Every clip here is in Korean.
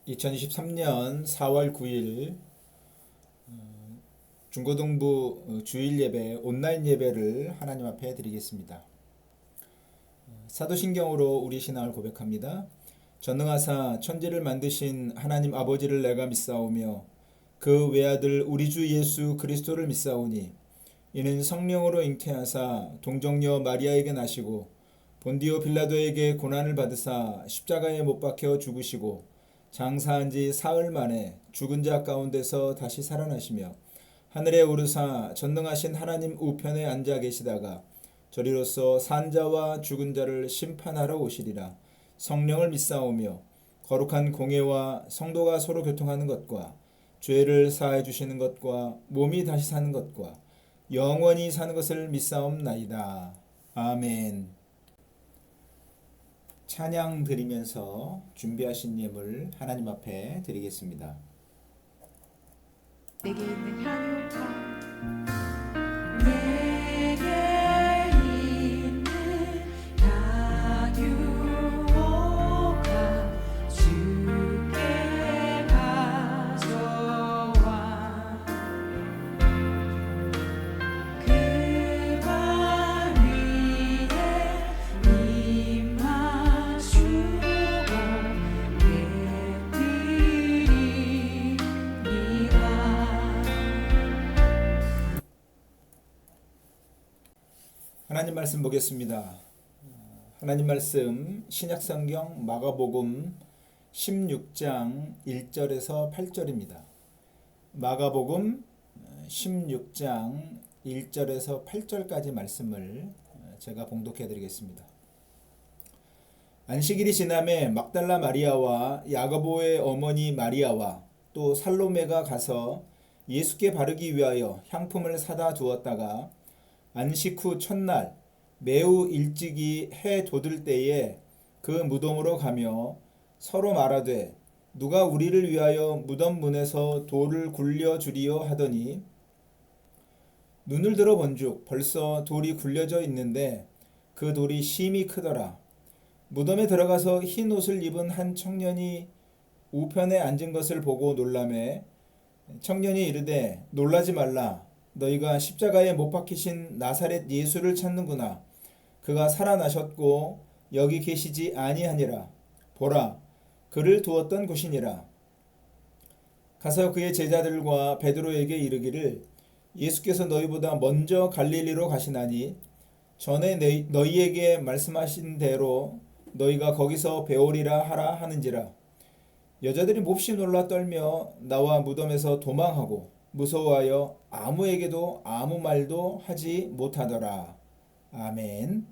2023년 4월 9일 중고등부 주일 예배 온라인 예배를 하나님 앞에 드리겠습니다. 사도신경으로 우리 신앙을 고백합니다. 전능하사 천지를 만드신 하나님 아버지를 내가 믿사오며 그 외아들 우리 주 예수 그리스도를 믿사오니 이는 성령으로 잉태하사 동정녀 마리아에게 나시고 본디오 빌라도에게 고난을 받으사 십자가에 못 박혀 죽으시고 장사한 지 사흘 만에 죽은 자 가운데서 다시 살아나시며 하늘에 오르사 전능하신 하나님 우편에 앉아 계시다가 저리로서 산 자와 죽은 자를 심판하러 오시리라. 성령을 믿사오며 거룩한 공예와 성도가 서로 교통하는 것과 죄를 사해 주시는 것과 몸이 다시 사는 것과 영원히 사는 것을 믿사옵나이다. 아멘. 찬양 드리면서 준비하신 예물 하나님 앞에 드리겠습니다. 내게 있는 향유가 내게 있는 향유가 주께 가져와 그 발 위에 입 맞추고 하나님 말씀 보겠습니다. 하나님 말씀 신약성경 마가복음 16장 1절에서 8절입니다. 마가복음 16장 1절에서 8절까지 말씀을 제가 봉독해 드리겠습니다. 안식일이 지남에 막달라 마리아와 야고보의 어머니 마리아와 또 살로메가 가서 예수께 바르기 위하여 향품을 사다 두었다가 안식 후 첫날 매우 일찍이 해 돋을 때에 그 무덤으로 가며 서로 말하되 누가 우리를 위하여 무덤 문에서 돌을 굴려 주리요 하더니 눈을 들어 본즉 벌써 돌이 굴려져 있는데 그 돌이 심히 크더라. 무덤에 들어가서 흰 옷을 입은 한 청년이 우편에 앉은 것을 보고 놀라매 청년이 이르되 놀라지 말라. 너희가 십자가에 못 박히신 나사렛 예수를 찾는구나. 그가 살아나셨고 여기 계시지 아니하니라. 보라, 그를 두었던 곳이니라. 가서 그의 제자들과 베드로에게 이르기를 예수께서 너희보다 먼저 갈릴리로 가시나니 전에 너희에게 말씀하신 대로 너희가 거기서 배우리라 하라 하는지라. 여자들이 몹시 놀라 떨며 나와 무덤에서 도망하고 무서워하여 아무에게도 아무 말도 하지 못하더라. 아멘.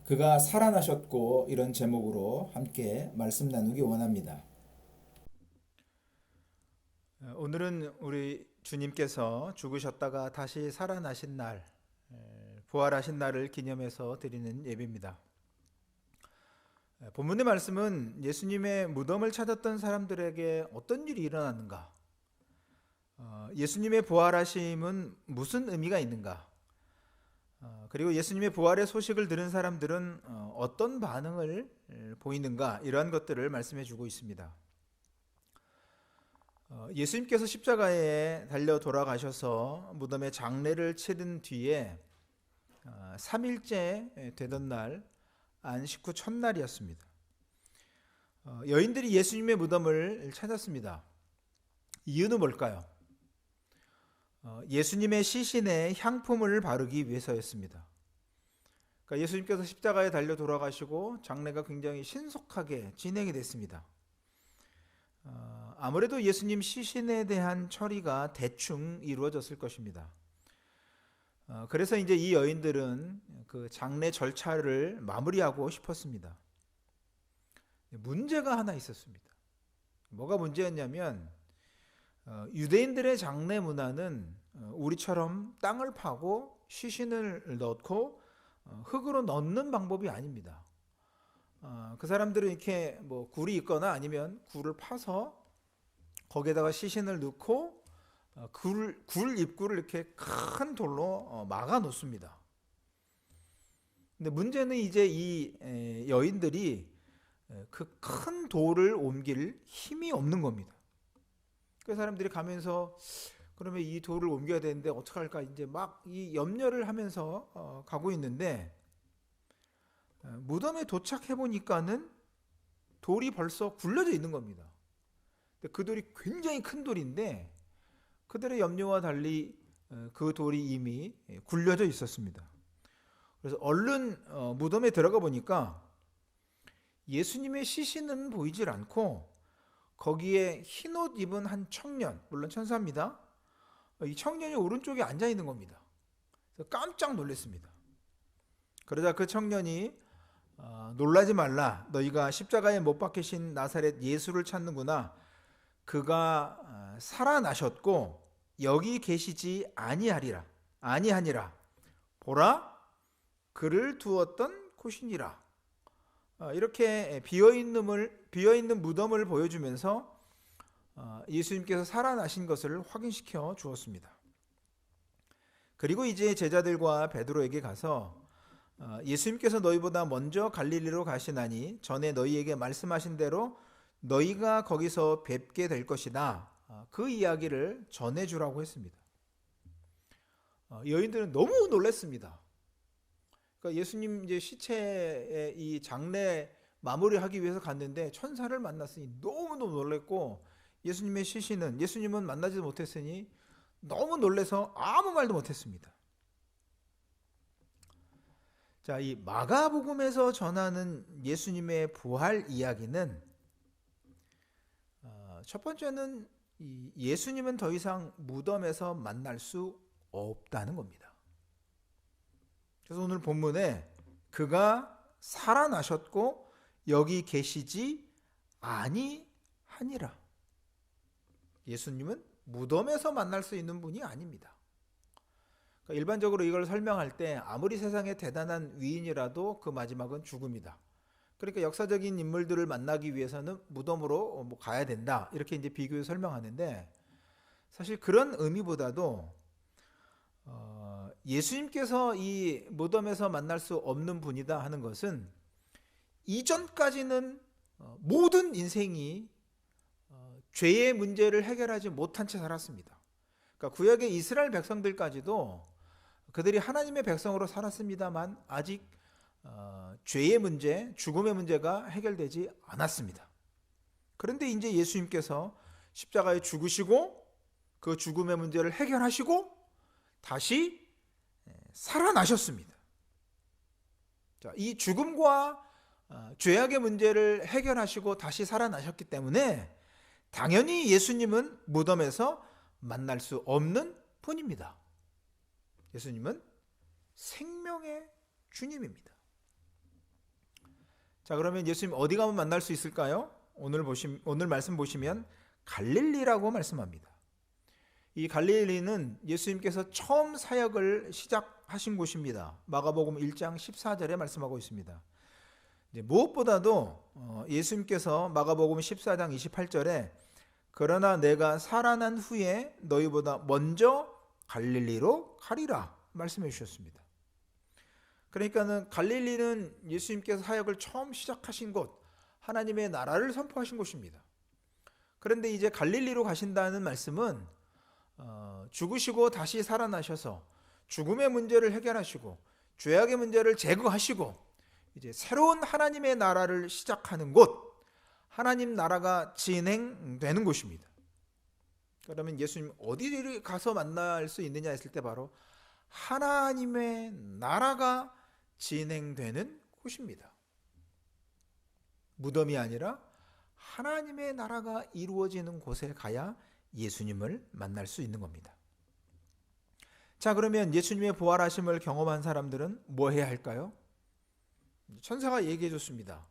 그가 살아나셨고 이런 제목으로 함께 말씀 나누기 원합니다. 오늘은 우리 주님께서 죽으셨다가 다시 살아나신 날, 부활하신 날을 기념해서 드리는 예배입니다. 본문의 말씀은 예수님의 무덤을 찾았던 사람들에게 어떤 일이 일어났는가, 예수님의 부활하심은 무슨 의미가 있는가, 그리고 예수님의 부활의 소식을 들은 사람들은 어떤 반응을 보이는가, 이러한 것들을 말씀해 주고 있습니다. 예수님께서 십자가에 달려 돌아가셔서 무덤에 장례를 치른 뒤에 3일째 되던 날 안식 후 첫날이었습니다. 여인들이 예수님의 무덤을 찾았습니다. 이유는 뭘까요? 예수님의 시신에 향품을 바르기 위해서였습니다. 그러니까 예수님께서 십자가에 달려 돌아가시고 장례가 굉장히 신속하게 진행이 됐습니다. 아무래도 예수님 시신에 대한 처리가 대충 이루어졌을 것입니다. 그래서 이제 이 여인들은 그 장례 절차를 마무리하고 싶었습니다. 문제가 하나 있었습니다. 뭐가 문제였냐면 유대인들의 장례 문화는 우리처럼 땅을 파고 시신을 넣고 흙으로 넣는 방법이 아닙니다. 그 사람들은 이렇게 뭐 굴이 있거나 아니면 굴을 파서 거기에다가 시신을 넣고 굴 입구를 이렇게 큰 돌로 막아 놓습니다. 근데 문제는 이제 이 여인들이 그 큰 돌을 옮길 힘이 없는 겁니다. 그 사람들이 가면서 그러면 이 돌을 옮겨야 되는데 어떡할까 이제 막 이 염려를 하면서 가고 있는데 무덤에 도착해 보니까는 돌이 벌써 굴려져 있는 겁니다. 근데 그 돌이 굉장히 큰 돌인데 그들의 염려와 달리 그 돌이 이미 굴려져 있었습니다. 그래서 얼른 무덤에 들어가 보니까 예수님의 시신은 보이질 않고 거기에 흰옷 입은 한 청년, 물론 천사입니다. 이 청년이 오른쪽에 앉아 있는 겁니다. 그래서 깜짝 놀랐습니다. 그러자 그 청년이 놀라지 말라. 너희가 십자가에 못 박히신 나사렛 예수를 찾는구나. 그가 살아나셨고 여기 계시지 아니하니라. 보라, 그를 두었던 곳이니라. 이렇게 비어있는 무덤을 보여주면서 예수님께서 살아나신 것을 확인시켜 주었습니다. 그리고 이제 제자들과 베드로에게 가서 예수님께서 너희보다 먼저 갈릴리로 가시나니 전에 너희에게 말씀하신 대로 너희가 거기서 뵙게 될 것이다. 그 이야기를 전해주라고 했습니다. 여인들은 너무 놀랐습니다. 그러니까 예수님 이제 시체의 이 장례 마무리하기 위해서 갔는데 천사를 만났으니 너무너무 놀랐고 예수님은 만나지도 못했으니 너무 놀라서 아무 말도 못했습니다. 자, 이 마가복음에서 전하는 예수님의 부활 이야기는 첫 번째는 예수님은 더 이상 무덤에서 만날 수 없다는 겁니다. 그래서 오늘 본문에 그가 살아나셨고 여기 계시지 아니하니라. 예수님은 무덤에서 만날 수 있는 분이 아닙니다. 그러니까 일반적으로 이걸 설명할 때 아무리 세상에 대단한 위인이라도 그 마지막은 죽음이다. 그러니까 역사적인 인물들을 만나기 위해서는 무덤으로 가야 된다. 이렇게 이제 비교해서 설명하는데 사실 그런 의미보다도 예수님께서 이 무덤에서 만날 수 없는 분이다 하는 것은 이전까지는 모든 인생이 죄의 문제를 해결하지 못한 채 살았습니다. 그러니까 구약의 이스라엘 백성들까지도 그들이 하나님의 백성으로 살았습니다만 아직 죄의 문제, 죽음의 문제가 해결되지 않았습니다. 그런데 이제 예수님께서 십자가에 죽으시고 그 죽음의 문제를 해결하시고 다시 살아나셨습니다. 자, 이 죽음과 죄악의 문제를 해결하시고 다시 살아나셨기 때문에 당연히 예수님은 무덤에서 만날 수 없는 분입니다. 예수님은 생명의 주님입니다. 자, 그러면 예수님 어디 가면 만날 수 있을까요? 오늘 말씀 보시면 갈릴리라고 말씀합니다. 이 갈릴리는 예수님께서 처음 사역을 시작하신 곳입니다. 마가복음 1장 14절에 말씀하고 있습니다. 무엇보다도 예수님께서 마가복음 14장 28절에 그러나 내가 살아난 후에 너희보다 먼저 갈릴리로 가리라 말씀해 주셨습니다. 그러니까는 갈릴리는 예수님께서 사역을 처음 시작하신 곳, 하나님의 나라를 선포하신 곳입니다. 그런데 이제 갈릴리로 가신다는 말씀은 죽으시고 다시 살아나셔서 죽음의 문제를 해결하시고 죄악의 문제를 제거하시고 이제 새로운 하나님의 나라를 시작하는 곳, 하나님 나라가 진행되는 곳입니다. 그러면 예수님 어디를 가서 만날 수 있느냐 했을 때 바로 하나님의 나라가 진행되는 곳입니다. 무덤이 아니라 하나님의 나라가 이루어지는 곳에 가야 예수님을 만날 수 있는 겁니다. 자, 그러면 예수님의 부활하심을 경험한 사람들은 뭐 해야 할까요? 천사가 얘기해 줬습니다.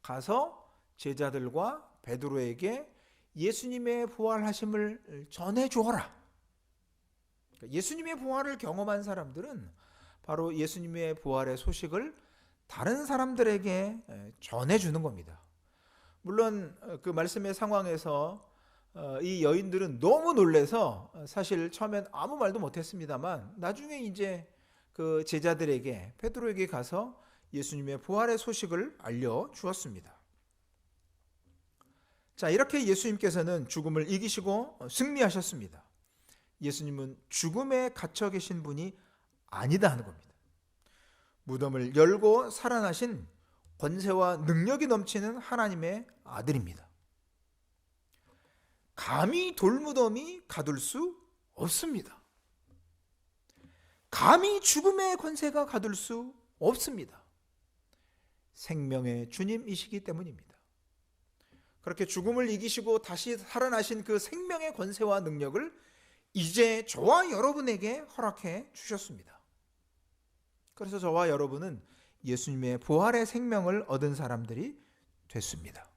가서 제자들과 베드로에게 예수님의 부활하심을 전해 주어라. 예수님의 부활을 경험한 사람들은 바로 예수님의 부활의 소식을 다른 사람들에게 전해 주는 겁니다. 물론 그 말씀의 상황에서 이 여인들은 너무 놀라서 사실 처음엔 아무 말도 못했습니다만 나중에 이제 그 제자들에게 베드로에게 가서 예수님의 부활의 소식을 알려 주었습니다. 자, 이렇게 예수님께서는 죽음을 이기시고 승리하셨습니다. 예수님은 죽음에 갇혀 계신 분이 아니다 하는 겁니다. 무덤을 열고 살아나신 권세와 능력이 넘치는 하나님의 아들입니다. 감히 돌무덤이 가둘 수 없습니다. 감히 죽음의 권세가 가둘 수 없습니다. 생명의 주님이시기 때문입니다. 그렇게 죽음을 이기시고 다시 살아나신 그 생명의 권세와 능력을 이제 저와 여러분에게 허락해 주셨습니다. 그래서 저와 여러분은 예수님의 부활의 생명을 얻은 사람들이 됐습니다.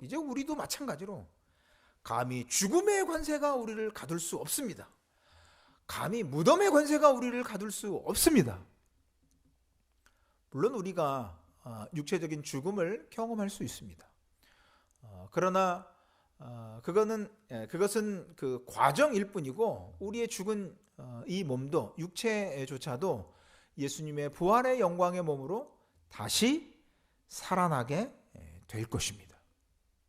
이제 우리도 마찬가지로 감히 죽음의 권세가 우리를 가둘 수 없습니다. 감히 무덤의 권세가 우리를 가둘 수 없습니다. 물론 우리가 육체적인 죽음을 경험할 수 있습니다. 그러나 그것은 그 과정일 뿐이고 우리의 죽은 이 몸도 육체조차도 예수님의 부활의 영광의 몸으로 다시 살아나게 될 것입니다.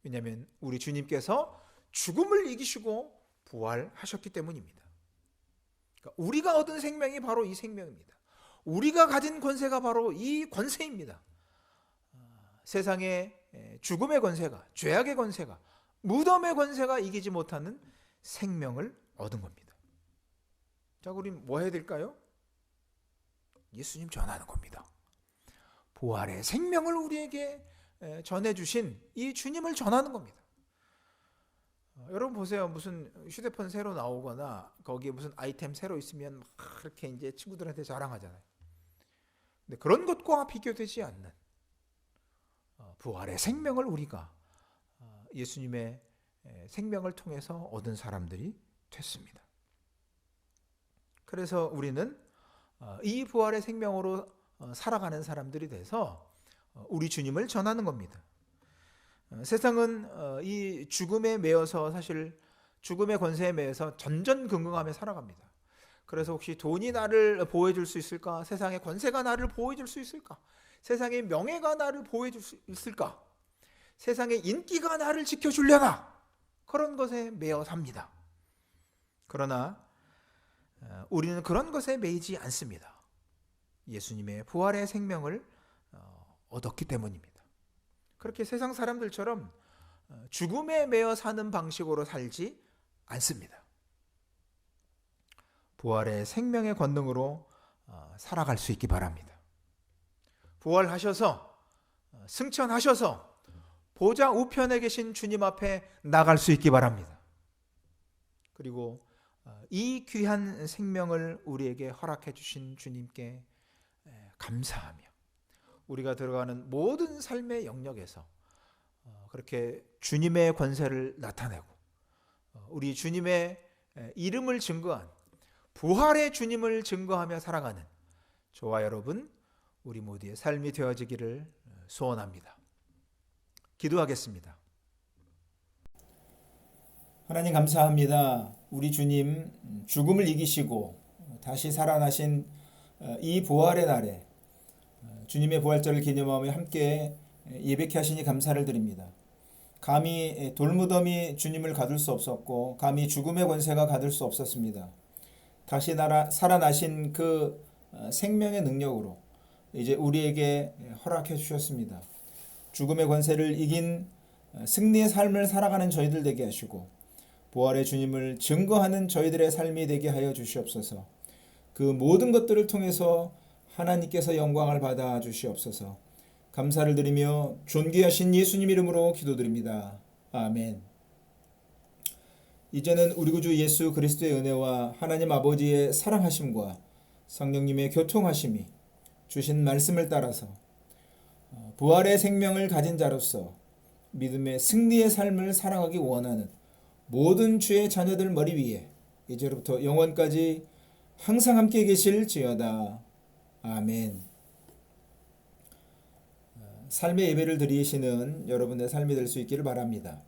왜냐하면 우리 주님께서 죽음을 이기시고 부활하셨기 때문입니다. 그러니까 우리가 얻은 생명이 바로 이 생명입니다. 우리가 가진 권세가 바로 이 권세입니다. 세상의 죽음의 권세가, 죄악의 권세가, 무덤의 권세가 이기지 못하는 생명을 얻은 겁니다. 자, 우리 뭐 해야 될까요? 예수님 전하는 겁니다. 부활의 생명을 우리에게 전해주신 이 주님을 전하는 겁니다. 여러분 보세요. 무슨 휴대폰 새로 나오거나 거기에 무슨 아이템 새로 있으면 막 그렇게 이제 친구들한테 자랑하잖아요. 근데 그런 것과 비교되지 않는 부활의 생명을 우리가 예수님의 생명을 통해서 얻은 사람들이 됐습니다. 그래서 우리는 이 부활의 생명으로 살아가는 사람들이 돼서 우리 주님을 전하는 겁니다. 세상은 이 죽음에 매여서 사실 죽음의 권세에 매여서 전전긍긍하며 살아갑니다. 그래서 혹시 돈이 나를 보호해 줄 수 있을까? 세상의 권세가 나를 보호해 줄 수 있을까? 세상의 명예가 나를 보호해 줄 수 있을까? 세상의 인기가 나를 지켜주려나? 그런 것에 매여 삽니다. 그러나 우리는 그런 것에 매이지 않습니다. 예수님의 부활의 생명을 얻었기 때문입니다. 그렇게 세상 사람들처럼 죽음에 매여 사는 방식으로 살지 않습니다. 부활의 생명의 권능으로 살아갈 수 있기 바랍니다. 부활하셔서 승천하셔서 보좌 우편에 계신 주님 앞에 나갈 수 있기 바랍니다. 그리고 이 귀한 생명을 우리에게 허락해 주신 주님께 감사하며 우리가 들어가는 모든 삶의 영역에서 그렇게 주님의 권세를 나타내고 우리 주님의 이름을 증거한 부활의 주님을 증거하며 살아가는 저와 여러분 우리 모두의 삶이 되어지기를 소원합니다. 기도하겠습니다. 하나님 감사합니다. 우리 주님 죽음을 이기시고 다시 살아나신 이 부활의 날에 주님의 부활절을 기념하며 함께 예배케 하시니 감사를 드립니다. 감히 돌무덤이 주님을 가둘 수 없었고 감히 죽음의 권세가 가둘 수 없었습니다. 다시 살아나신 그 생명의 능력으로 이제 우리에게 허락해 주셨습니다. 죽음의 권세를 이긴 승리의 삶을 살아가는 저희들 되게 하시고 부활의 주님을 증거하는 저희들의 삶이 되게 하여 주시옵소서. 그 모든 것들을 통해서 하나님께서 영광을 받아 주시옵소서. 감사를 드리며 존귀하신 예수님 이름으로 기도드립니다. 아멘. 이제는 우리 구주 예수 그리스도의 은혜와 하나님 아버지의 사랑하심과 성령님의 교통하심이 주신 말씀을 따라서 부활의 생명을 가진 자로서 믿음의 승리의 삶을 살아가기 원하는 모든 주의 자녀들 머리 위에 이제로부터 영원까지 항상 함께 계실지어다. 아멘. 삶의 예배를 드리시는 여러분의 삶이 될 수 있기를 바랍니다.